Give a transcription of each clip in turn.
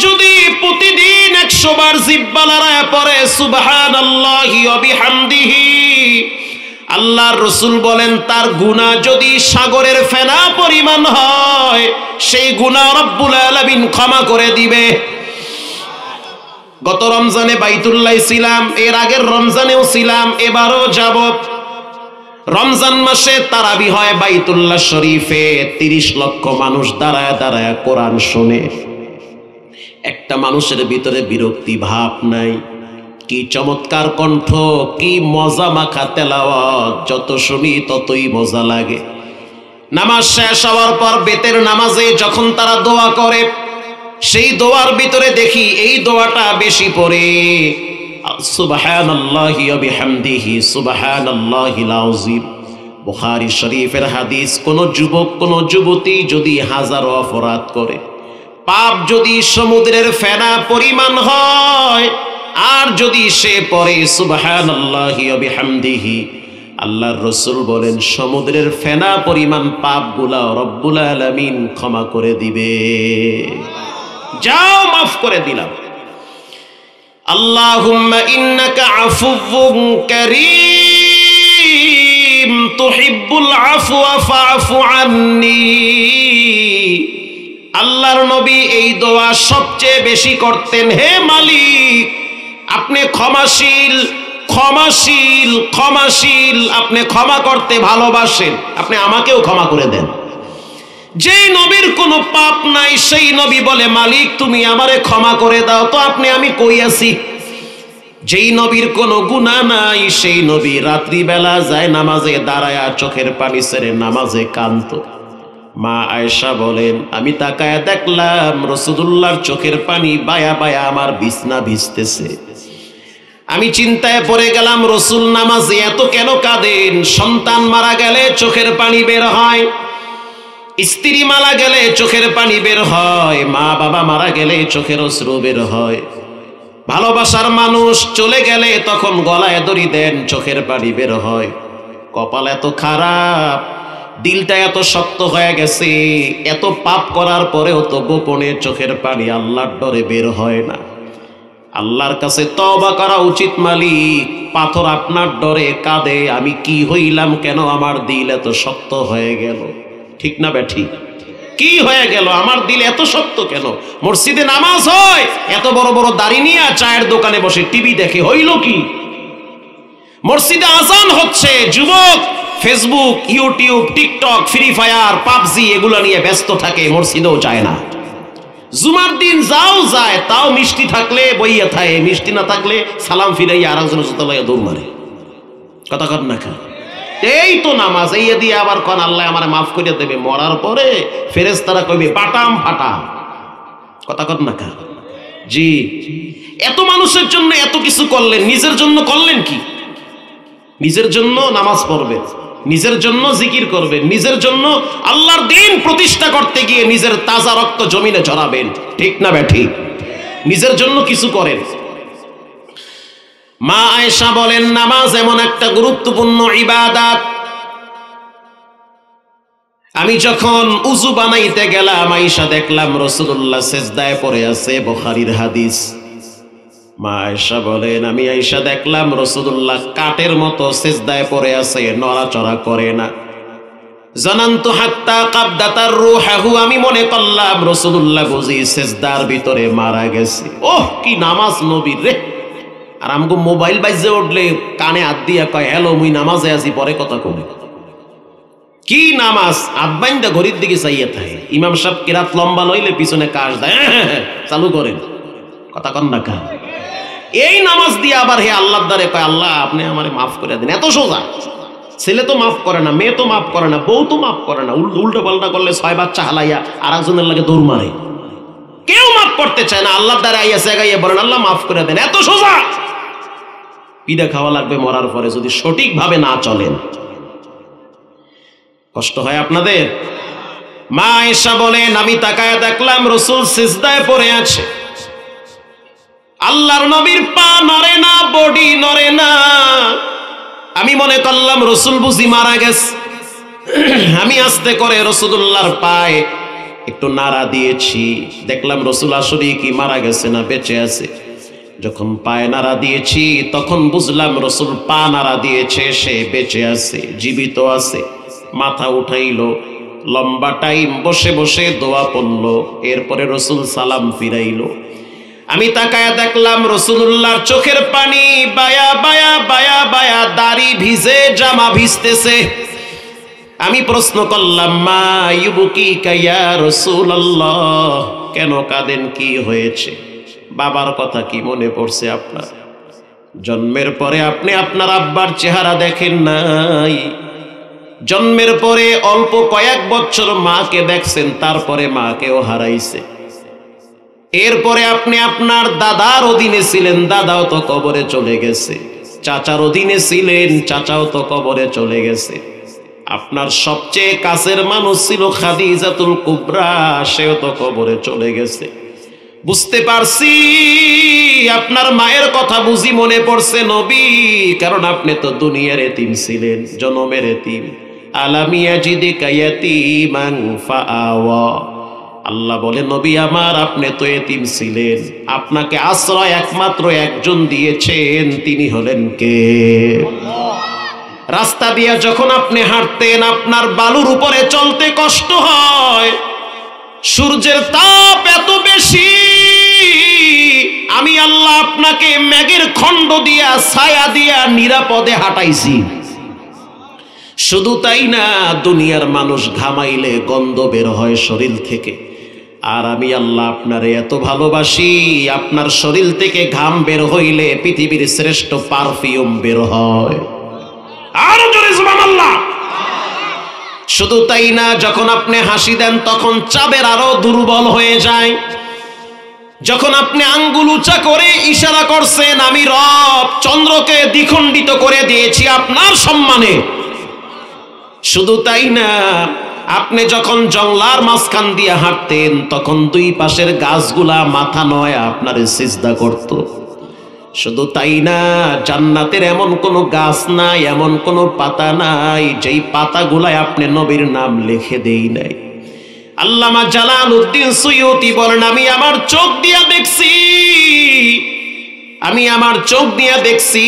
যদি প্রতিদিন 100 বার জিহ্বা লড়ায় পড়ে সুবহানাল্লাহি ওয়া বিহামদিহি, আল্লাহর রাসূল বলেন তার গুনাহ যদি সাগরের ফেনা পরিমাণ হয় সেই গুনাহ রব্বুল আলামিন ক্ষমা করে দিবে। গত রমজানে বাইতুল্লাহ ছিলাম, এর আগের রমজানেও ছিলাম, এবারও যাব। রমজান মাসে তারাবি হয় বাইতুল্লাহ শরীফে, 30 লক্ষ মানুষ দাঁড়ায় দাঁড়ায় কোরআন শোনে। একটা মানুষের ভিতরে বিরক্তি ভাব নাই। কি চমৎকার কণ্ঠ, কি মজা মাখা তেলাওয়াত, যত শুনি ততই মজা লাগে। নামাজ শেষ হওয়ার পর বেতের নামাজে যখন তারা দোয়া করে, সেই দোয়ার ভিতরে দেখি এই দোয়াটা বেশি পড়ে, সুবহানাল্লাহি ওয়া বিহামদিহি সুবহানাল্লাহিল আযীম। বুখারী শরীফের হাদিস, কোন যুবক কোন যুবতী যদি হাজারো অপরাধ করে, পাপ যদি সমুদ্রের ফেনা পরিমাণ হয়, আর যদি সে পড়ে সুবহানাল্লাহি ওয়া বিহামদিহি, আল্লাহর রাসূল বলেন সমুদ্রের ফেনা পরিমাণ পাপগুলা রব্বুল আলামিন ক্ষমা করে দিবে। যাও, মাফ করে দিলাম। আল্লাহুম্মা ইন্নাকা আফুউন কারীম তুহিব্বুল আফওয়া ফাআফু আন্নী। আল্লাহর নবী এই দোয়া সবচেয়ে বেশি করতেন, হে মালিক আপনি ক্ষমাশীল, ক্ষমাশীল, ক্ষমাশীল, আপনি ক্ষমা করতে ভালোবাসেন, আপনি আমাকেও ক্ষমা করে দেন। যেই নবীর কোনো পাপ নাই সেই নবী বলে মালিক তুমি আমারে ক্ষমা করে দাও, তো আপনি আমি কই আছি? যেই নবীর কোনো গুনাহ নাই সেই নবী রাত্রিবেলা যায় নামাজে দাঁড়ায়া চোখের পানি ছেড়ে নামাজে কাঁদতো। মা আয়েশা বলেন আমি তাকায়া দেখলাম রাসূলুল্লাহর চোখের পানি বায়া বায়া আমার বিছনা ভিজতেছে। আমি চিন্তায় পড়ে গেলাম, রাসূল নামাজে এত কেন কাঁদেন? সন্তান মারা গেলে চোখের পানি বের হয়, স্ত্রী মারা গেলে চোখের পানি বের হয়, মা বাবা মারা গেলে চোখের অশ্রু বের হয়, ভালোবাসার মানুষ চলে গেলে তখন গলায় দড়ি দেন, চোখের পানি বের হয়। কপাল এত খারাপ, দিলটা এত শক্ত হয়ে গেছে, এত পাপ করার পরেও তো গোপনে চোখের পানি আল্লাহর ডরে বের হয় না। আল্লাহর কাছে তওবা করা উচিত মালিক, পাথর আপনার ডরে কাঁদে, আমি কি হইলাম, কেন আমার দিল এত শক্ত হয়ে গেল? ঠিক না বেঠিক? কি হয়ে গেল, আমার দিল এত শক্ত কেন? মসজিদে নামাজ হয়, এত বড় বড় দাড়ি নিয়ে চায়ের দোকানে বসে টিভি দেখে, হইল কি? মসজিদে আজান হচ্ছে, যুবক Facebook, YouTube, TikTok, free fire, PUBG এগুলো নিয়ে ব্যস্ত থাকে, মসজিদেও যায় না। জুমার দিন যাও যায়, তাও মিষ্টি থাকলে বইয়া থাকে, মিষ্টি না থাকলে সালাম ফিরাইয়া আরেকজনের জুতা লাইয়া দৌড় মারে। কথা কর না খা, এই তো নামাজ, এই দিয়ে আবার কোন আল্লাহ আমারে মাফ করে দেবে, মরার পরে ফেরেশতারা কইবে বাটাম ফাটাম। কথা কর না খা। জি, এত মানুষের জন্য এত কিছু করলেন, নিজের জন্য করলেন কি? নিজের জন্য নামাজ পড়বেন, নিজের জন্য জিকির করবেন, নিজের জন্য আল্লাহর দ্বীন প্রতিষ্ঠা করতে গিয়ে নিজের তাজা রক্ত জমিনে ঝরাবেন। ঠিক না বেঠিক? নিজের জন্য কিছু করেন। মা আয়েশা বলেন নামাজ এমন একটা গুরুত্বপূর্ণ ইবাদত, আমি যখন উযু বানাইতে গেলাম আয়েশা দেখলাম রাসূলুল্লাহ সিজদায় পড়ে আছে, বুখারীর হাদিস। মা আয়েশা বলেন আমি আয়েশা দেখলাম রাসূলুল্লাহ কাঠের মতো সিজদায় পড়ে আছে, নড়াচড়া করে না। জানান্তু হাত্তা কাবদাতার রূহু, আমি মনে করলাম রাসূলুল্লাহ বুঝি সিজদার ভিতরে মারা গেছে। ওহ কি নামাজ নবীর রে! আর আমগো মোবাইল বাজে উঠলে কানে হাত দিয়া কয় হ্যালো মুই নামাজে আছি, পরে কথা কই। কি নামাজ? আব্বাইন্দা ঘড়ির দিকে চাইয়া থাকে, ইমাম সাহেব কিরাত লম্বা লইলে পিছনে কাশ দেয়, চালু করেন। কথা কন না কা? এই নামাজ দিয়ে আবার হে আল্লাহর দ্বারে কয় আল্লাহ আপনি আমারে মাফ করে দেন। এত সোজা। ছেলে তো মাফ করে না, মেয়ে তো মাফ করে না, বউ তো মাফ করে না, উল্টো পাল্টা করলে 6 বাচ্চা হালাইয়া আর একজনের লাগে দৌড় মারে। কেউ মাফ করতে চায় না, আল্লাহর দ্বারে আইয়া সেগাইয়া বলেন আল্লাহ মাফ করে দেন। এত সোজা। পিঠা খাওয়া লাগবে মরার পরে যদি সঠিকভাবে না চলেন। কষ্ট হয় আপনাদের? মা আয়েশা বলেন আমি তাকায় দেখলাম রাসূল সিজদায় পড়ে আছে, আল্লাহর নবীর পা নড়ে না, বডি নড়ে না। আমি মনে করলাম রাসূল বুঝি মারা গেছে। আমি আস্তে করে রাসূলুল্লাহর পায়ে একটু নাড়া দিয়েছি, দেখলাম রসুল আসলে কি মারা গেছে না বেঁচে আছে। যখন পায়ে নাড়া দিয়েছি তখন বুঝলাম রসুল পা নাড়া দিয়েছে, সে বেঁচে আছে, জীবিত আছে। মাথা উঠাইলো, লম্বা টাইম বসে বসে দোয়া পড়ল, এরপরে রসুল সালাম ফিরাইলো। আমি তাকায়া দেখলাম রসুলুল্লাহর চোখের পানি বায়া বায়া বায়া বায়া, দাড়ি ভিজে, জামা ভিজতেছে। আমি প্রশ্ন করলাম, মা ইউবুকিকা ইয়া রাসূলুল্লাহ, কেন কাঁদেন, কি হয়েছে? বাবার কথা কি মনে পড়ছে আপনার? জন্মের পরে আপনি আপনার আব্বার চেহারা দেখেন নাই, জন্মের পরে অল্প কয়েক বছর মাকে দেখছেন, তারপরে মাকেও হারাইছে। এরপরে আপনি আপনার দাদার অধীনে ছিলেন, দাদাও তো কবরে চলে গেছে। চাচার অধীনে ছিলেন, চাচাও তো কবরে চলে গেছে। আপনার সবচেয়ে কাছের মানুষ ছিল খাদিজাতুল কুবরা, সেও তো কবরে চলে গেছে। বুঝতে পারছি আপনার মায়ের কথা বুঝি মনে পড়ছে নবী, কারণ আপনি তো দুনিয়ার এতিম ছিলেন, জনমের এতিম। আলাম ইয়াজিদিকা ইয়াতীমান ফাআওয়া। আল্লাহ বলে, নবী আমার, আপনি তো এতিম ছিলেন, আপনাকে আশ্রয় একমাত্র একজন দিয়েছেন, তিনি হলেন কে? রাস্তা দিয়ে যখন আপনি হাঁটতেন, আপনার বালুর উপরে চলতে কষ্ট হয়, সূর্যের তাপ এত বেশি, আমি আল্লাহ আপনাকে মেঘের খণ্ড দিয়া, ছায়া দিয়া নিরাপদে হাঁটাইছি। শুধু তাই না, দুনিয়ার মানুষ ঘামাইলে গন্ধ বের হয় শরীর থেকে, আর আমি আল্লাহ আপনারে এত ভালোবাসি, আপনার শরীর থেকে ঘাম বের হইলে পৃথিবীর শ্রেষ্ঠ পারফিউম বের হয়। আরো জোরে সুবহানাল্লাহ। শুধু তাই না, যখন আপনি হাসি দেন তখন চাঁদের আরো দুর্বল হয়ে যায়। যখন আপনি আঙ্গুল উঁচা করে ইশারা করছেন, আমি রব চন্দ্রকে দ্বিখণ্ডিত করে দিয়েছি আপনার সম্মানে। শুধু তাই না, আপনি যখন জংলার মাঝখান দিয়ে হাঁটতেন, তখন দুই পাশের গাছগুলা মাথা নয় আপনার সিজদা করত। শুধু তাই না, জান্নাতের এমন কোনো গাছ নাই, এমন কোনো পাতা নাই যেই পাতাগুলায় আপনি নবীর নাম লিখে দেই নাই। আল্লামা জালালউদ্দিন সুয়ুতি বলেন, আমি আমার চোখ দিয়া দেখছি, আমি আমার চোখ দিয়া দেখছি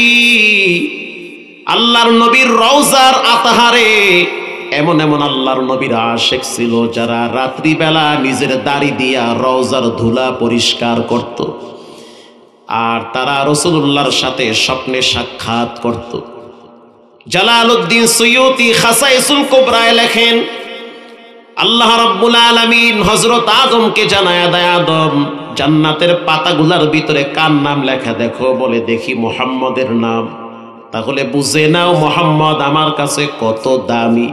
আল্লাহর নবীর রওজার আতাহারে এমন এমন আল্লাহর নবীর আশিক ছিল, যারা রাত্রিবেলা নিজের দাড়ি দিয়া রওজার ধুলা পরিষ্কার করত, আর তারা রাসূলুল্লাহর সাথে স্বপ্নে সাক্ষাৎ করত। জালালউদ্দিন সুয়ুতি খাসাইসুল কুবরায় লেখেন, আল্লাহ রাব্বুল আলামিন হযরত আদমকে জানায়া দেয়, আদম, জান্নাতের পাতাগুলার ভিতরে কার নাম লেখা দেখো। বলে, দেখি মুহাম্মদের নাম। তাহলে বুঝে নাও মুহাম্মদ আমার কাছে কত দামি।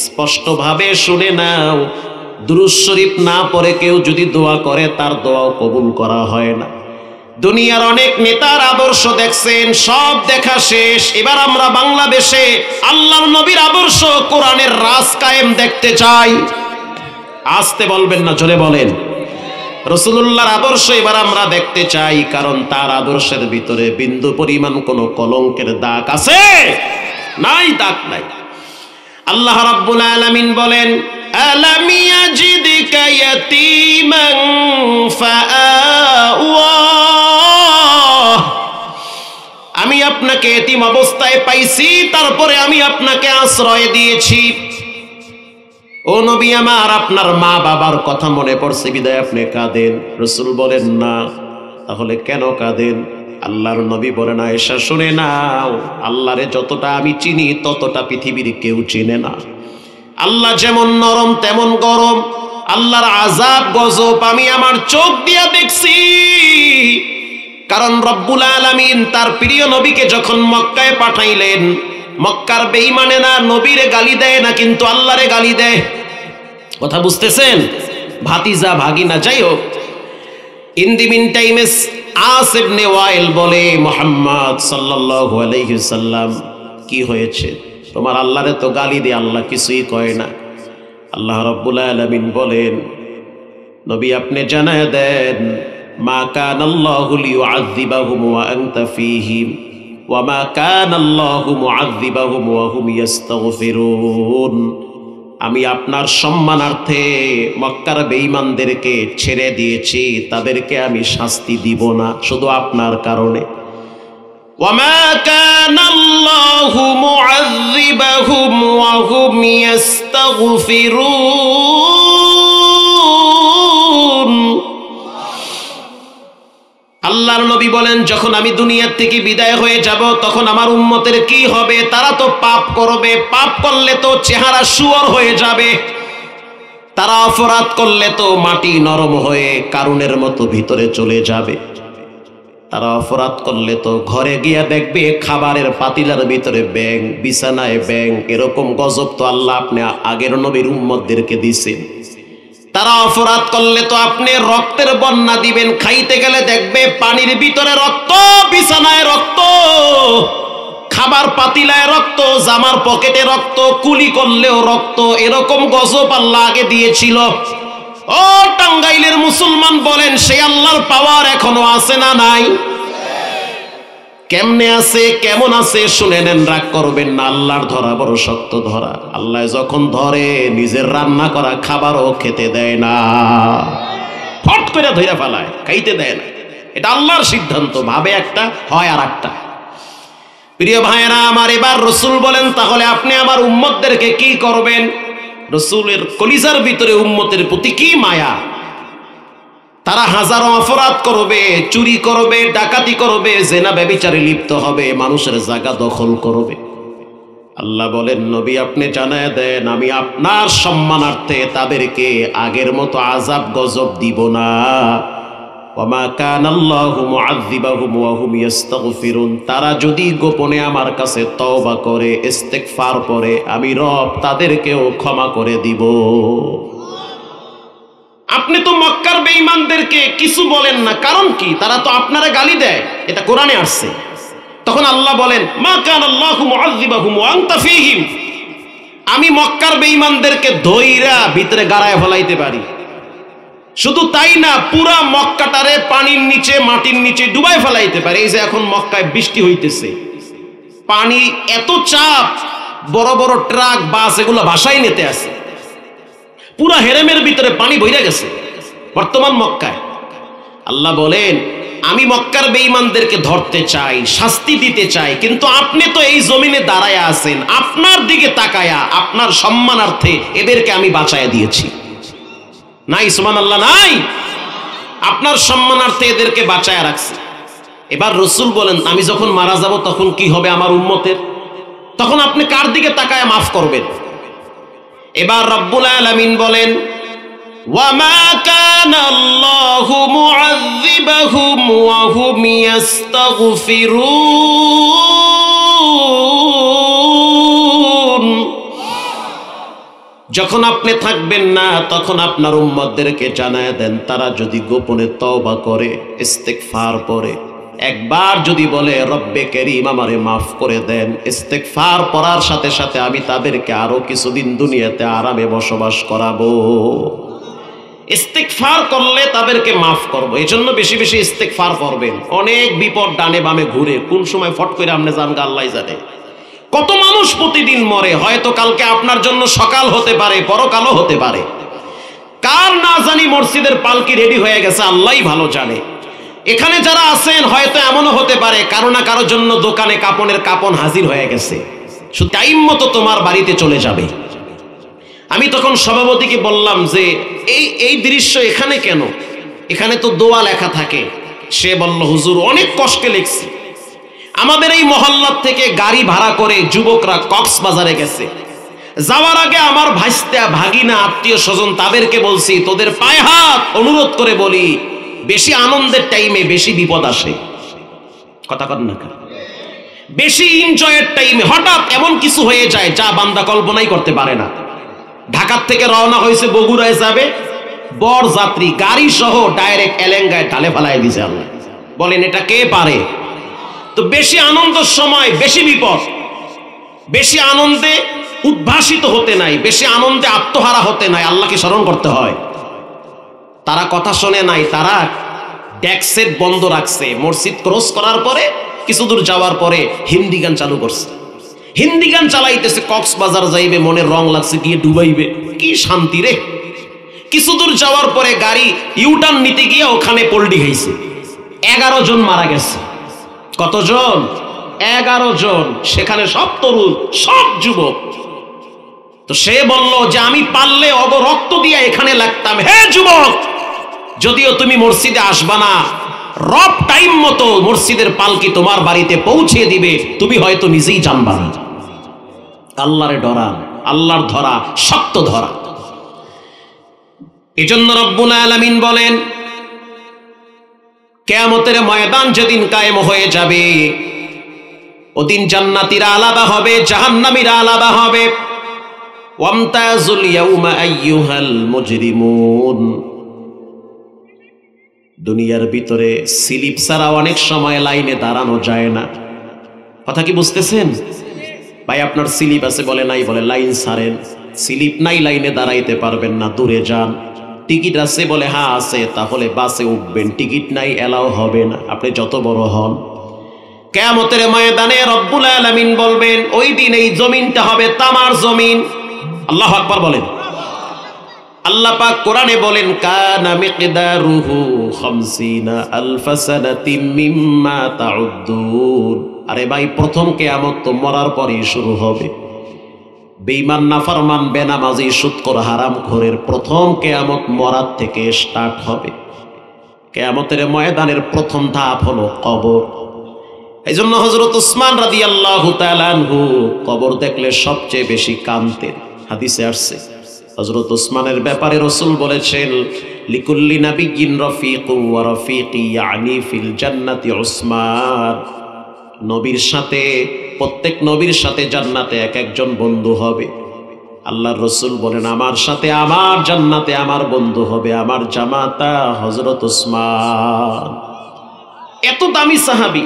স্পষ্টভাবে শুনে নাও, দুরূদ শরীফ না পড়ে কেউ যদি দোয়া করে, তার দোয়াও কবুল করা হয় না। দুনিয়ার অনেক নেতার আদর্শ দেখছেন, সব দেখা শেষ। এবার আমরা বাংলাদেশে আল্লাহর নবীর আদর্শ, কোরআনের রাজ কায়েম দেখতে চাই। আসতে বলবেন না, জোরে বলেন। রাসূলুল্লাহর আদর্শ এবার আমরা দেখতে চাই, কারণ তার আদর্শের ভিতরে বিন্দু পরিমাণ কোনো কলঙ্কের দাগ আছে? নাই, দাগ নাই। আল্লাহ রাব্বুল আলামিন বলেন, আলাম ইয়াজিদিকা ইয়াতীমান ফাআওয়া। আমি আপনাকে এতিম অবস্থায় পাইছি, তারপরে আমি আপনাকে আশ্রয় দিয়েছি। ও নবী আমার, আপনার মা বাবার কথা মনে পড়ছে বিদায় আপনি কাঁদেন। রাসূল বলেন, না। তাহলে কেন কাঁদেন? আল্লাহর নবী বলেন, আয়েশা শুনে নাও, আল্লাহরে যতটা আমি চিনি ততটা পৃথিবীর কেউ চিনে না। আল্লাহ যেমন নরম তেমন গরম, আল্লাহর আযাব গজব আমি আমার চোখ দিয়া দেখছি। কারণ রব্বুল আলামিন তার প্রিয় নবীকে যখন মক্কায় পাঠাইলেন, মক্কার বেঈমানেরা নবীরে গালি দেয় না, কিন্তু আল্লাহরে গালি দেয়। কথা বুঝতেছেন? ভাতিজা ভাগিনা যাই হোক। ইন দি মিন টাইমে আস ইবনে ওয়াইল বলে, মুহাম্মদ সাল্লাল্লাহু আলাইহি সাল্লাম, কি হয়েছে তোমার? আল্লাহরে তো গালি দিয়ে, আল্লাহ কিছুই কয় না। আল্লাহ রাব্বুল আলামিন বলেন, নবী আপনি জানায় দেন, মা কানাল্লাহু লিয়ুআযযিবাহুম ওয়া আনতা ফীহিম ওয়া মা কানাল্লাহু মুআযযিবাহুম ওয়া হুম ইস্তাগফিরুন। আমি আপনার সম্মানার্থে মক্কার বেঈমানদেরকে ছেড়ে দিয়েছি, তাদেরকে আমি শাস্তি দিব না শুধু আপনার কারণে। ওয়ামা কানাল্লাহু মুআযযিবাহুম ওয়া হুম ইস্তাগফিরুন। আল্লাহর নবী বলেন, যখন আমি দুনিয়ার থেকে বিদায় হয়ে যাব তখন আমার উম্মতের কি হবে? তারা তো পাপ করবে, পাপ করলে তো চেহারা শুয়োর হয়ে যাবে, তারা অপরাধ করলে তো মাটি নরম হয়ে কারুনের মতো ভিতরে চলে যাবে, তারা অপরাধ করলে তো ঘরে গিয়া দেখবে খাবারের পাতিলার ভিতরে ব্যাঙ, বিছানায় ব্যাঙ। এরকম গজব তো আল্লাহ আপনি আগের নবীর উম্মতদেরকে দিছেন। তারা অপরাধ করলে তো আপনি রক্তের বন্যা দিবেন, খাইতে গেলে দেখবে পানির ভিতরে রক্ত, বিছানায় রক্ত, খাবার পাতিলায় রক্ত, জামার পকেটে রক্ত, কুলি করলেও রক্ত। এরকম গজব আল্লাহ আগে দিয়েছিল। ও টাঙ্গাইলের মুসলমান বলেন, সেই আল্লাহর পাওয়ার এখনো আছে না নাই? কেমনে আছে, কেমন আছে শুনে নেন, রাগ করবেন না। আল্লাহর ধরা বড় শক্ত ধরা। আল্লাহ যখন ধরে নিজের রান্না করা খাবারও খেতে দেয় না, ফট করে ধইরা ফেলায়, খাইতে দেয় না। এটা আল্লাহর সিদ্ধান্ত, ভাবে একটা হয় আর একটা। প্রিয় ভাইয়েরা আমার, এবার রসুল বলেন, তাহলে আপনি আমার উম্মতদেরকে কি করবেন? রসুলের কলিজার ভিতরে উম্মতের প্রতি কি মায়া। তারা হাজারো অপরাধ করবে, চুরি করবে, ডাকাতি করবে, জেনা ব্যভিচারে লিপ্ত হবে, মানুষের জায়গা দখল করবে। আল্লাহ বলেন, নবী আপনি জানায় দেন, আমি আপনার সম্মানার্থে তাদেরকে আগের মতো আযাব গজব দিব না। ওয়ামা কানাল্লাহু মুআযযিবাহুম ওয়া হুম ইস্তাগফিরুন। তারা যদি গোপনে আমার কাছে তওবা করে, ইস্তেগফার করে, আমি রব তাদেরকেও ক্ষমা করে দিব। আপনি তো মক্কার বেঈমানদেরকে কিছু বলেন না, কারণ কি? তারা তো আপনারা গালি দেয়, এটা কোরআনে আসছে। তখন আল্লাহ বলেন, মা কানাল্লাহু মুআযযিবাহুম ওয়া আনতা ফীহিম। আমি মক্কার বেঈমানদেরকে ধইরা ভিতরে গাড়ায় ফলাইতে পারি। শুধু তাই না, পুরা মক্কাটারে পানির নিচে, মাটির নিচে ডুবাই ফেলাইতে পারে। এই যে এখন মক্কায় বৃষ্টি হইতেছে, পানি এত চাপ, বড় বড় ট্রাক, বাস এগুলো ভাসাই নিতে আসে, পুরা হেরেমের ভিতরে পানি বইরা গেছে বর্তমান মক্কায়। আল্লাহ বলেন, আমি মক্কার বেঈমানদেরকে ধরতে চাই, শাস্তি দিতে চাই, কিন্তু আপনি তো এই জমিনে দাঁড়ায় আছেন, আপনার দিকে তাকায়া আপনার সম্মানার্থে এদেরকে আমি বাঁচায়া দিয়েছি। নাই সুবহানাল্লাহ, নাই, আপনার সম্মানার্থে এদেরকে বাঁচায়া রাখছি। এবার রসুল বলেন, আমি যখন মারা যাব তখন কি হবে আমার উম্মতের? তখন আপনি কার দিকে তাকায়া মাফ করবেন? এবার রব্বুল আলামিন বলেন, ওয়ামা কানাল্লাহু মুআযযিবাহুম ওয়া হুম ইস্তাগফিরুন। যখন আপনি থাকবেন না তখন আপনার উম্মতদেরকে জানায় দেন, তারা যদি গোপনে তওবা করে, ইস্তেগফার করে, একবার যদি বলে রব্বে কারীম আমারে মাফ করে দেন, ইস্তেগফার পড়ার সাথে সাথে আমি তাদেরকে আরো কিছুদিন দুনিয়াতে আরামে বসবাস করাবো। ইস্তেগফার করলে তাদেরকে মাফ করবো। এই জন্য বেশি বেশি ইস্তেগফার করবেন। অনেক বিপদ ডানে বামে ঘুরে, কোন সময় ফট করে আপনি জানগা আল্লাহ জানে। কত মানুষ প্রতিদিন মরে, হয়তো কালকে আপনার জন্য সকাল হতে পারে, পরকালও হতে পারে। কার না জানি মসজিদের পালকি রেডি হয়ে গেছে, আল্লাহই ভালো জানে। এখানে যারা আছেন হয়তো এমনও হতে পারে কারো না কারোর জন্য দোকানে কাপনের কাপন হাজির হয়ে গেছে, শুধু টাইম মতো তোমার বাড়িতে চলে যাবে। আমি তখন সভাপতিকে বললাম যে এই দৃশ্য এখানে কেন? এখানে তো দোয়া লেখা থাকে। সে বলল, হুজুর অনেক কষ্টে লিখছি। আমাদের এই মহল্লার থেকে গাড়ি ভাড়া করে যুবকরা কক্সবাজারে গেছে। যাওয়ার আগে আমার ভাইস্তা, ভাগিনা, আত্মীয় স্বজন তাদেরকে বলছি, তোদের পায়ে হাত অনুরোধ করে বলি, বেশি আনন্দের টাইমে বেশি বিপদ আসে। কথা কন না, বেশি এনজয়ের টাইমে হঠাৎ এমন কিছু হয়ে যায় যা বান্দা কল্পনাই করতে পারে না। ঢাকার থেকে রওনা হয়েছে, বগুড়ায় যাবে, বর যাত্রী গাড়ি সহ ডাইরেক্ট এলেঙ্গায় ঢালে ফেলায় দিছে। আল্লাহ বলেন, এটা কে পারে? তো বেশি আনন্দের সময় বেশি বিপদ। বেশি আনন্দে উদ্ভাসিত হতে নাই, বেশি আনন্দে আত্মহারা হতে নাই, আল্লাহকে স্মরণ করতে হয়। তারা কথা শোনে নাই, তারা ডেকসেট বন্ধ রাখছে। মসজিদ ক্রস করার পরে কিছু দূর যাওয়ার পরে হিন্দি গান চালু করছে। হিন্দি গান চালাইতেছে, কক্সবাজার যাইবে, মনে রং লাগছে, গিয়ে ডুবাইবে, কি শান্তি রে। কিছু দূর যাওয়ার পরে গাড়ি ইউটার্ন নিতে গিয়ে ওখানে পল্টি খাইছে, 11 জন মারা গেছে। কতজন? 11 জন। সেখানে সব তরুণ, সব যুবক। তো সে বলল যে আমি পারলে রক্ত দিয়ে এখানে লাগতাম। হে যুবক, যদিও তুমি মসজিদে আসবা না, রব টাইম মতো মসজিদের পালকি তোমার বাড়িতে পৌঁছে দিবে, তুমি হয়তো নিজেই জানবা না। আল্লাহরে ডরান, আল্লাহর ধরা শক্ত ধরা। এজন্য রব্বুল আলামিন বলেন, কিয়ামতের ময়দান যেদিন কায়েম হয়ে যাবে, ওদিন জান্নাতীরা আলাদা হবে, জাহান্নামীরা আলাদা হবে। ওয়ামতাজুল ইয়াউমা আইয়ুহাল মুজরিমুন। দুনিয়ার ভিতরে স্লিপ ছাড়া অনেক সময় লাইনে দাঁড়ানো যায় না। কথা কি বুঝতেছেন ভাই? আপনার স্লিপ আছে বলে নাই, বলে লাইন ছাড়েন। স্লিপ নাই, লাইনে দাঁড়াইতে পারবেন না, দূরে যান। টিকিট আছে বলে হ্যাঁ আছে, তাহলে বাসে উঠবেন। টিকিট নাই, এলাও হবে না, আপনি যত বড় হন। কিয়ামতের ময়দানে রব্বুল আলামিন বলবেন, ওই দিন এই জমিনটা হবে তামার জমিন। আল্লাহু আকবার বলেন। আল্লাহ পাক কোরআনে বলেন, কানা মিকদারুহু 50 আলফা সানাতিম মিম্মা তাউদ্দুন। আরে ভাই, প্রথম কিয়ামত তো মরার পরেই শুরু হবে। বেঈমান, নাফরমান, বেনামাজি, সুদখোর, হারামখোরের প্রথম কিয়ামত মরার থেকে স্টার্ট হবে। কিয়ামতের ময়দানের প্রথম ধাপ হলো কবর। এই জন্য হযরত উসমান রাদিয়াল্লাহু তাআলা আনহু কবর দেখলে সবচেয়ে বেশি কাঁদতেন। হাদিসে আসছে, হযরত উসমানের ব্যাপারে রাসূল বলেছেন, লিকুল্লি নাবিয়্যিন রাফিকুন ওয়া রাফিকি ইয়ানি ফিল জান্নাতি উসমান। নবীর সাথে, প্রত্যেক নবীর সাথে জান্নাতে এক একজন বন্ধু হবে। আল্লাহর রাসূল বলেন, আমার সাথে আমার জান্নাতে আমার বন্ধু হবে আমার জামাতা হযরত উসমান। এত দামি সাহাবী।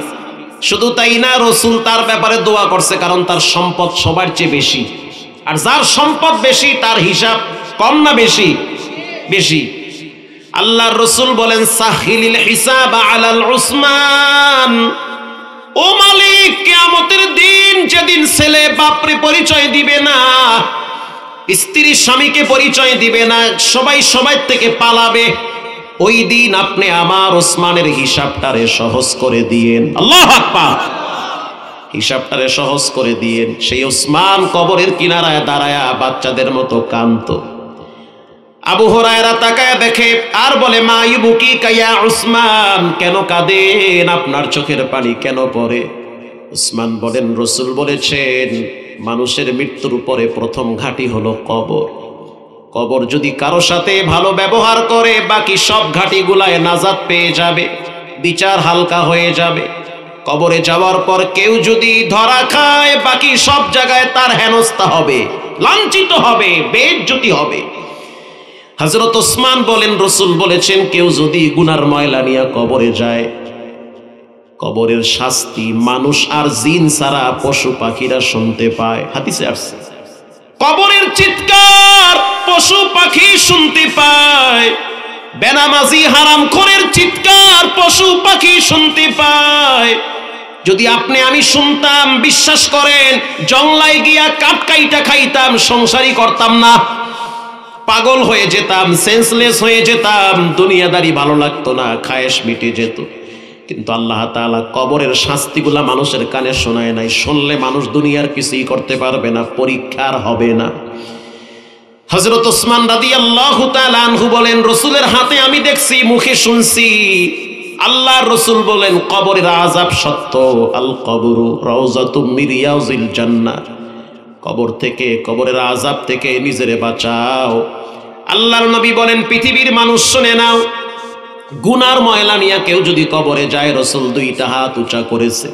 শুধু তাই না, রাসূল তার ব্যাপারে দোয়া করছে, কারণ তার সম্পদ সবার চেয়ে বেশি। আর যার সম্পদ বেশি তার হিসাব কম না বেশি? বেশি। আল্লাহর রাসূল বলেন, সাহিলিল হিসাব আলাল উসমান। ও মালিক, কিয়ামতের দিন যেদিন ছেলে বাপরে পরিচয় দিবে না, স্ত্রী স্বামীকে পরিচয় দিবে না, সবাই সবার থেকে পালাবে, ওই দিন আপনি আমার ওসমানের হিসাবটারে সহজ করে দিয়েন। আল্লাহু আকবার। হিসাবটারে সহজ করে দিয়েন। সেই ওসমান কবরের কিনারায় দাঁড়ায়া বাচ্চাদের মতো কাঁদতো। আবু হুরায়রা তাকায় দেখে আর বলে, মা ইউবুকিকা ইয়া উসমান, কেন কাঁদেন? আপনার চোখের পানি কেন পড়ে? উসমান বলেন, রাসূল বলেছেন, মানুষের মৃত্যুর পরে প্রথম ঘাঁটি হলো কবর। কবর যদি কারো সাথে ভালো ব্যবহার করে, বাকি সব ঘাঁটিগুলায় নাজাত পেয়ে যাবে, বিচার হালকা হয়ে যাবে। কবরে যাওয়ার পর কেউ যদি ধরা খায়, বাকি সব জায়গায় তার হেনস্থা হবে, লাঞ্ছিত হবে, বেইজ্জতি হবে। হযরত ওসমান বলেন, রাসূল বলেছেন, কেউ যদি গুনার ময়লা নিয়ে কবরে যায়, কবরের শাস্তি মানুষ আর জিন ছাড়া পশু পাখিরা শুনতে পায়। হাদিসে আসছে, কবরের চিৎকার পশু পাখি শুনতে পায়। বেনামাজি হারামখোরের চিৎকার পশু পাখি শুনতে পায়। যদি আপনি আমি শুনতাম, বিশ্বাস করেন, জংলায় গিয়া কাটকাইটা খাইতাম, সংসারই করতাম না, পাগল হয়ে যেতাম, সেন্সলেস হয়ে যেতাম, দুনিয়াদারি ভালো লাগতো না, খায়েশ মিটে যেত। কিন্তু আল্লাহ তাআলা কবরের শাস্তিগুলা মানুষের কানে শোনায় নাই। শুনলে মানুষ দুনিয়ার কিছুই করতে পারবে না, পরীক্ষার হবে না। হযরত ওসমান রাদিয়াল্লাহু তাআলা আনহু বলেন, রাসূলের হাতে আমি দেখছি, মুখে শুনছি। আল্লাহর রাসূল বলেন, কবরের আযাব সত্য। আল কবরু রাউযাতুম মিন রিয়াজিল জান্নাহ। কবর থেকে, কবরের আযাব থেকে নিজেরে বাঁচাও। আল্লাহর নবী বলেন, পৃথিবীর মানুষ শুনে নাও, গুনার ময়লা নিয়ে কেউ যদি কবরে যায়, রাসূল 2টা হাত উঁচা করেছে,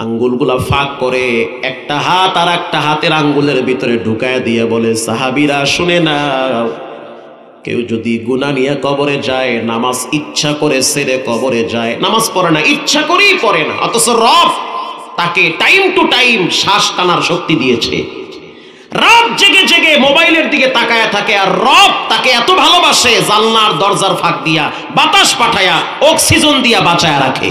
আঙ্গুলগুলা ফাঁক করে একটা হাত আর একটা হাতের আঙ্গুলের ভিতরে ঢুকায় দিয়ে বলে, সাহাবীরা শুনে নাও, কেউ যদি গুনাহ নিয়ে কবরে যায়, নামাজ ইচ্ছা করে ছেড়ে কবরে যায়, নামাজ পড়ে না, ইচ্ছা করেই পড়ে না, অথচ রব তাকে টাইম টু টাইম শ্বাস টানার শক্তি দিয়েছে। রব জেগে জেগে মোবাইলের দিকে তাকায় থাকে, আর রব তাকে এত ভালোবাসে, জানলার দরজার ফাঁক দিয়া বাতাস পাঠায়া, অক্সিজেন দিয়া বাঁচায় রাখে।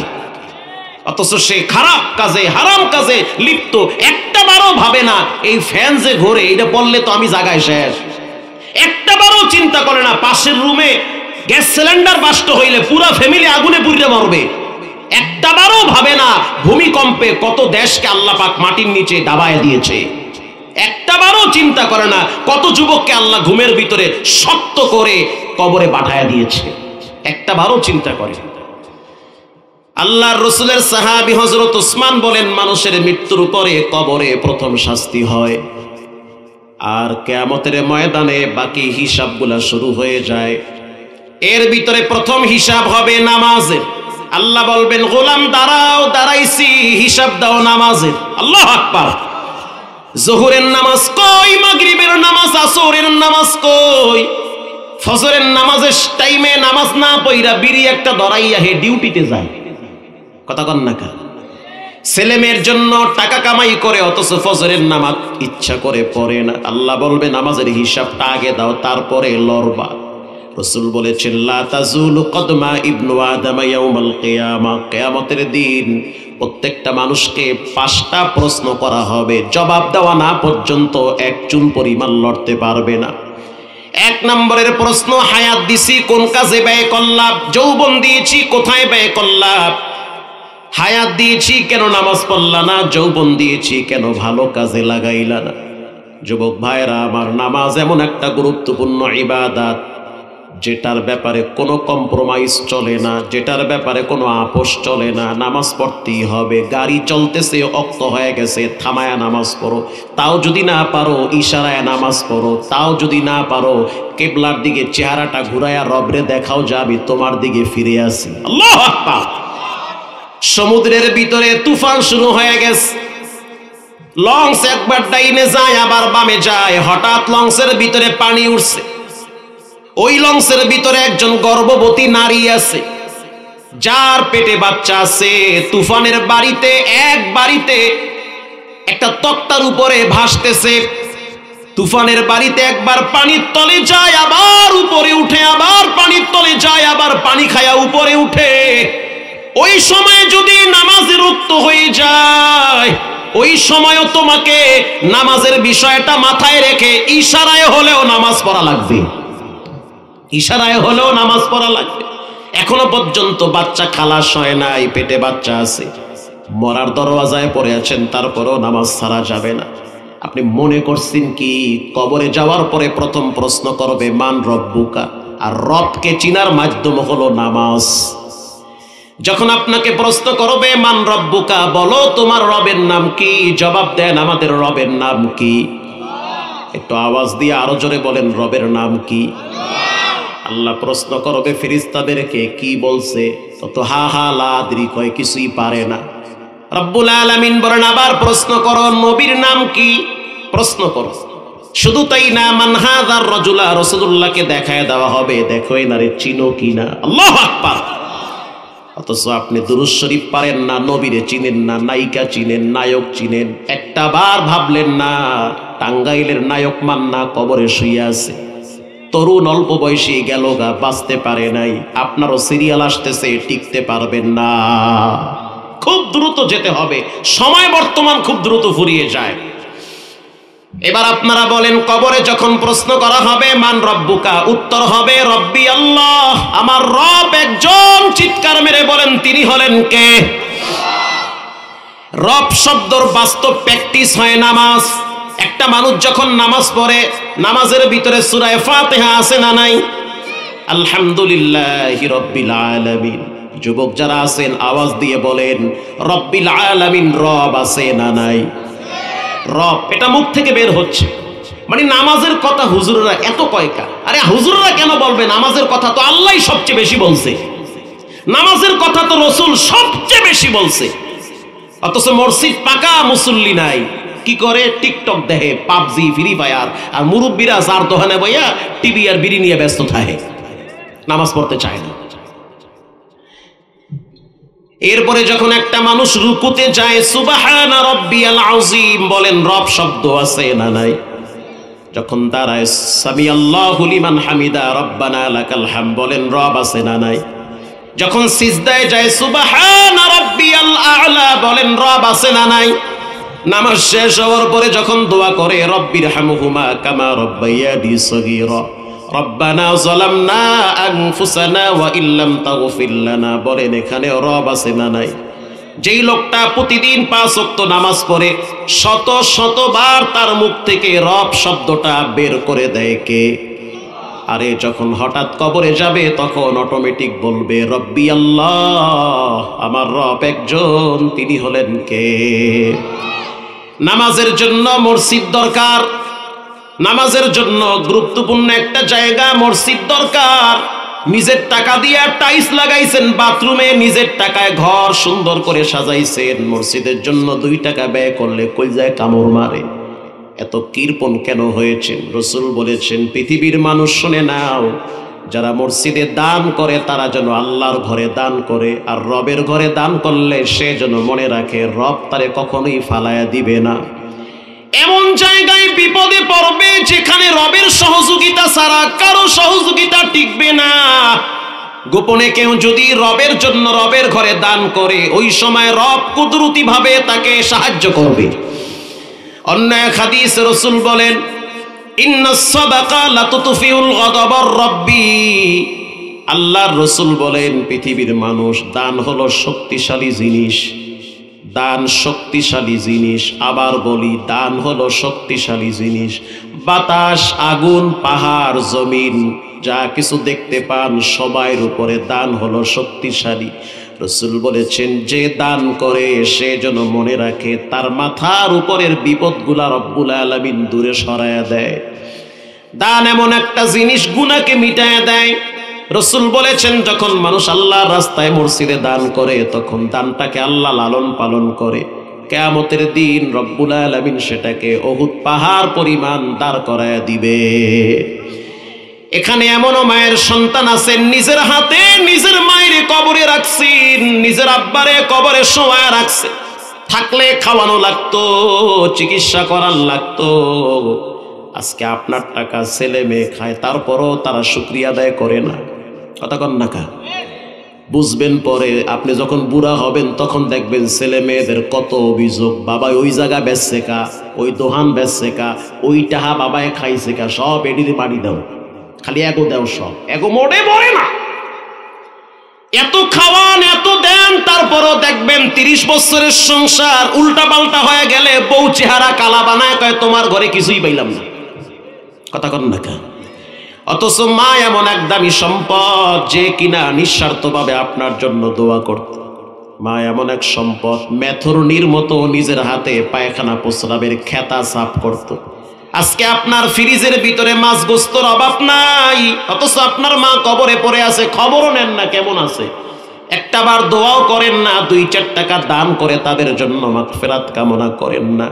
অথচ সে খারাপ কাজে হারাম কাজে লিপ্ত, একটা বারও ভাবে না এই ফ্যান যে ঘোরে এটা বললে তো আমি জায়গায় শেষ। একটা বারও চিন্তা করে না পাশের রুমে গ্যাস সিলিন্ডার বাস্ট হইলে পুরা ফ্যামিলি আগুনে পুড়ে মরবে। একটা বারও ভাবে না ভূমিকম্পে কত দেশকে আল্লাহ পাক মাটির নিচে দাবায় দিয়েছে। একটা বারও চিন্তা করে না কত যুবককে আল্লাহ ঘুমের ভিতরে শক্ত করে কবরে পাঠায় দিয়েছে। একটা বারও চিন্তা করে। আল্লাহর রাসূলের সাহাবী হযরত উসমান বলেন, মানুষের মৃত্যুর পরে কবরে প্রথম শাস্তি হয়, আর কিয়ামতের ময়দানে বাকি হিসাবগুলো শুরু হয়ে যায়। এর ভিতরে প্রথম হিসাব হবে নামাজের। আল্লাহ বলবেন, গোলাম দাঁড়াও, দাঁড়াইছি, হিসাব দাও নামাজের। আল্লাহু আকবার। যোহরের নামাজ কই, মাগরিবের নামাজ, আসরের নামাজ কই? ফজরের নামাজের টাইমে নামাজ না পইরা বিড়ি একটা ধরাইয়া হে ডিউটিতে যায়। কথা কন না কা? ছেলে মেয়ের জন্য টাকা কামাই করে অথচ ফজরের নামাজ ইচ্ছা করে পড়ে না। আল্লাহ বলবে নামাজের হিসাবটা আগে দাও, তারপরে লড়বা। রাসূল বলেছেন, লা তাজুলু কদমা ইবনু আদম ইয়াউমাল কিয়ামা, কিয়ামতের দিন প্রত্যেকটা মানুষকে 5টা প্রশ্ন করা হবে, জবাব দেওয়া না পর্যন্ত এক চুল পরিমাণ লড়তে পারবে না। 1 নম্বরের প্রশ্ন, হায়াত দিছি কোন কাজে ব্যয় করলাম? যৌবন দিয়েছি কোথায় ব্যয় করলাম? হায়াত দিয়েছি কেন নামাজ পড়লা না? যৌবন দিয়েছি কেন ভালো কাজে লাগাইলা না? যুবক ভাইরা আমার, নামাজ এমন একটা গুরুত্বপূর্ণ ইবাদত যেটার ব্যাপারে কোনো কম্প্রোমাইজ চলে না, যেটার ব্যাপারে কোনো আপোষ চলে না। নামাজ পড়তেই হবে। গাড়ি চলতেছে, অক্ত হয়ে গেছে, থামায়া নামাজ পড়ো। তাও যদি না পারো ইশারায় নামাজ পড়ো। তাও যদি না পারো কিবলার দিকে চেহারাটা ঘুরায়া রবরে দেখাও যে আমি তোমার দিকে ফিরে আসি। আল্লাহু আকবার। সমুদ্রের ভিতরে তুফান শুরু হয়ে গেছে, লঞ্চ একবার ডাইনে যায় আবার বামে যায়। হঠাৎ লঞ্চের ভিতরে পানি উঠছে। ওই লঞ্চের ভিতরে একজন গর্ভবতী নারী আছে, যার পেটে বাচ্চা আছে। তুফানের বাড়িতে এক বাড়িতে একটা তক্তার উপরে ভাসতেছে। তুফানের বাড়িতে একবার পানির তলে যায়, আবার উপরে উঠে, আবার পানির তলে যায়, আবার পানি খায়া উপরে উঠে। ওই সময় যদি নামাজে রুক্ত হয়ে যায়, ওই সময়ও তোমাকে নামাজের বিষয়টা মাথায় রেখে ইশারায় হলেও নামাজ পড়া লাগবে। ইশারায় হলেও নামাজ পড়া লাগবে। এখনো পর্যন্ত বাচ্চা খালাস হয় নাই, পেটে বাচ্চা আছে, মরার দরওয়াজায় পড়ে আছেন, তারপরেও নামাজ ছাড়া যাবে না। আপনি মনে করছেন কি কবরে যাওয়ার পরে প্রথম প্রশ্ন করবে মান রব্বুকা, আর রবকে চিনার মাধ্যম হলো নামাজ। যখন আপনাকে প্রশ্ন করবে মান রব্বুকা, বলো তোমার রবের নাম কি? জবাব দেন আমাদের রবের নাম কি? একটু আওয়াজ দিয়ে আরো জোরে বলেন, রবের নাম কি? আল্লাহ প্রশ্ন করবে ফেরেশতাদেরকে, কি বলছে? তো হা হা লা আদরি কয়, কিছুই পারে না। রব্বুল আলামিন বলেন, আবার প্রশ্ন করো নবীর নাম কি? প্রশ্ন করো। শুধু তাই না, মান হাযার রাজুলা, রাসূলুল্লাহকে দেখায় দেওয়া হবে, দেখো এনারে চিনো কিনা। আল্লাহু আকবার। অথচ আপনি দুরূদ শরীফ পারেন না, নবীরে চিনেন না, নায়িকা চিনেন, নায়ক চিনেন, একটা বার ভাবলেন না টাঙ্গাইলের নায়ক মান্না কবরে শুয়ে আছে, তরুণ অল্প বয়সী গেল গা, বাঁচতে পারে নাই। আপনারও সিরিয়াল আসতেছে, টিকতে পারবেন না। খুব দ্রুত যেতে হবে, সময় বর্তমান খুব দ্রুত ফুরিয়ে যায়। এবার আপনারা বলেন, কবরে যখন প্রশ্ন করা হবে মান রব্বুকা, উত্তর হবে রব্বি আল্লাহ, আমার রব একজন। চিৎকার মেরে বলেন, তিনি হলেন কে? রব শব্দর বাস্তব প্র্যাকটিস হয় নামাজ। একটা মানুষ যখন নামাজ পড়ে, নামাজের ভিতরে সূরা ফাতিহা আছে না নাই? আলহামদুলিল্লাহি রাব্বিল আলামিন। যুবক যারা আছেন আওয়াজ দিয়ে বলেন, রব্বিল আলামিন রব আছে না নাই? রব, এটা মুখ থেকে বের হচ্ছে। মানে নামাজের কথা হুজুররা এত কয়কা? আরে হুজুররা কেন বলবে? নামাজের কথা তো আল্লাহই সবচেয়ে বেশি বলছে, নামাজের কথা তো রাসূল সবচেয়ে বেশি বলছে। অথচ মসজিদ পাকা, মুসল্লি নাই। কি করে? টিকটক দেখে, পাবজি, ফ্রি ফায়ার, আর মুরব্বীরা যার দোকানে বইয়া টিভি আর বিড়ি নিয়ে ব্যস্ত থাকে, নামাজ পড়তে চায় না। এরপরে যখন একটা মানুষ রুকুতে যায়, সুবহান রাব্বিয়াল আযীম বলেন, রব শব্দ আছে না নাই? যখন দাঁড়ায়, সামি আল্লাহু লিমান হামিদা রব্বানা লাকাল হামদ বলেন, রব আছে না নাই? যখন সিজদায় যায় সুবহানা রাব্বিয়াল আ'লা বলেন, রব আছে না নাই? নামাজ শেষ হওয়ার পরে যখন দোয়া করে রব্বিরহামহুমা কামা রাব্বায়ানি সগীরা, রব্বানা যালামনা আনফুসানা ওয়া ইল্লাম তাগফির লানা, বলেন এখানে রব আছে না নাই? যেই লোকটা প্রতিদিন 5 ওয়াক্ত নামাজ পড়ে শত শতবার তার মুখ থেকে রব শব্দটা বের করে দেয় কে? আরে যখন হঠাৎ কবরে যাবে তখন অটোমেটিক বলবে রব্বি আল্লাহ, আমার রব একজন, তিনি হলেন কে? নামাজের জন্য মসজিদ দরকার, নামাজের জন্য গুরুত্বপূর্ণ একটা জায়গা মসজিদ দরকার। নিজের টাকা দিয়ে টাইলস লাগাইছেন বাথরুমে, নিজের টাকায় ঘর সুন্দর করে সাজাইছেন, মসজিদের জন্য 2 টাকা ব্যয় করলে কলজায় কামড় মারে। এত কৃপণ কেন হয়েছেন? রাসূল বলেছেন পৃথিবীর মানুষ শুনে নাও, যারা মসজিদে দান করে তারা যেন আল্লাহর ঘরে দান করে, আর রবের ঘরে দান করলে সে যেন মনে রাখে রব তারে কখনোই ফালায়া দিবে না। এমন জায়গায় বিপদে পড়বে যেখানে রবের সহযোগিতা ছাড়া কারো সহযোগিতা টিকবে না। গোপনে কেউ যদি রবের জন্য রবের ঘরে দান করে, ওই সময় রব কুদরতি ভাবে তাকে সাহায্য করবে। অন্য এক হাদিসে রাসূল বলেন ইন্নাস সাদাকা লাতুতফিউল গাদাবার রাব্বি, আল্লাহর রাসূল বলেন পৃথিবীর মানুষ, দান হলো শক্তিশালী জিনিস, দান শক্তিশালী জিনিস। আবার বলি, দান হলো শক্তিশালী জিনিস। বাতাস, আগুন, পাহাড়, জমিন, যা কিছু দেখতে পান সবার উপরে দান হলো শক্তিশালী। রাসূল বলেছেন যে দান করে সে যেন মনে রাখে তার মাথার উপরের বিপদগুলা রব্বুল আলামিন দূরে সরায়া দেয়। দান এমন একটা জিনিস গুনাহকে মিটায়া দেয়। রাসূল বলেছেন যখন মানুষ আল্লাহর রাস্তায় মসজিদে দান করে তখন দানটাকে আল্লাহ লালন পালন করে। কিয়ামতের দিন রব্বুল আলামিন সেটাকে উহুদ পাহাড় পরিমাণ দাঁড় করায়া দিবে। এখানে এমনও মায়ের সন্তান আছেন নিজের হাতে নিজের মায়ের কবরে রাখছেন, নিজের আব্বারে কবরে শোয়া রাখছে, থাকলে খাওয়ানো লাগতো, চিকিৎসা করার লাগতো। আজকে আপনার টাকা ছেলে মেয়ে খায়, তারপরও তারা শুকরিয়া আদায় করে না। কথা কন না কা? বুঝবেন পরে, আপনি যখন বুড়া হবেন তখন দেখবেন ছেলে মেয়েদের কত অভিযোগ, বাবা ওই জায়গা বেচছে কা, ওই দোহান বেচছে কা, ওই টাহা বাবায় খাইছে কা, সব এডির বাড়ি দাও, খালি এগো দেও, সব এগো মোড়ে পড়ে না। এত খাওয়ান এত দেন, তারপরও দেখবেন 30 বছরের সংসার উল্টা পাল্টা হয়ে গেলে বউ চেহারা কালা বানায় কয় তোমার ঘরে কিছুই পাইলাম না। কথা কন না কা? অথচ মা এমন এক দামি সম্পদ যে কিনা নিঃস্বার্থভাবে আপনার জন্য দোয়া করত। মা এমন এক সম্পদ, মেথরনির মতো নিজের হাতে পায়খানা প্রস্রাবের খেতা সাফ করত। আজকে আপনার ফ্রিজের ভিতরে মাছ গোস্তর অভাব নাই, অথচ আপনার মা কবরে পড়ে আছে, খবরও নেন না কেমন আছে, একটা বার দোয়াও করেন না, 2-4 টাকা দান করে তাদের জন্য মাগফিরাত কামনা করেন না।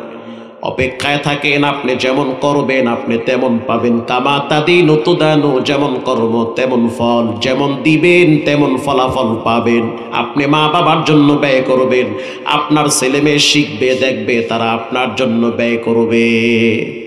অপেক্ষায় থাকেন আপনি যেমন করবেন আপনি তেমন পাবেন। কামা তাদিনু তুদানু, যেমন কর্ম তেমন ফল, যেমন দিবেন তেমন ফলাফল পাবেন। আপনি মা বাবার জন্য ব্যয় করবেন, আপনার ছেলে মেয়ে শিখবে, দেখবে তারা আপনার জন্য ব্যয় করবে।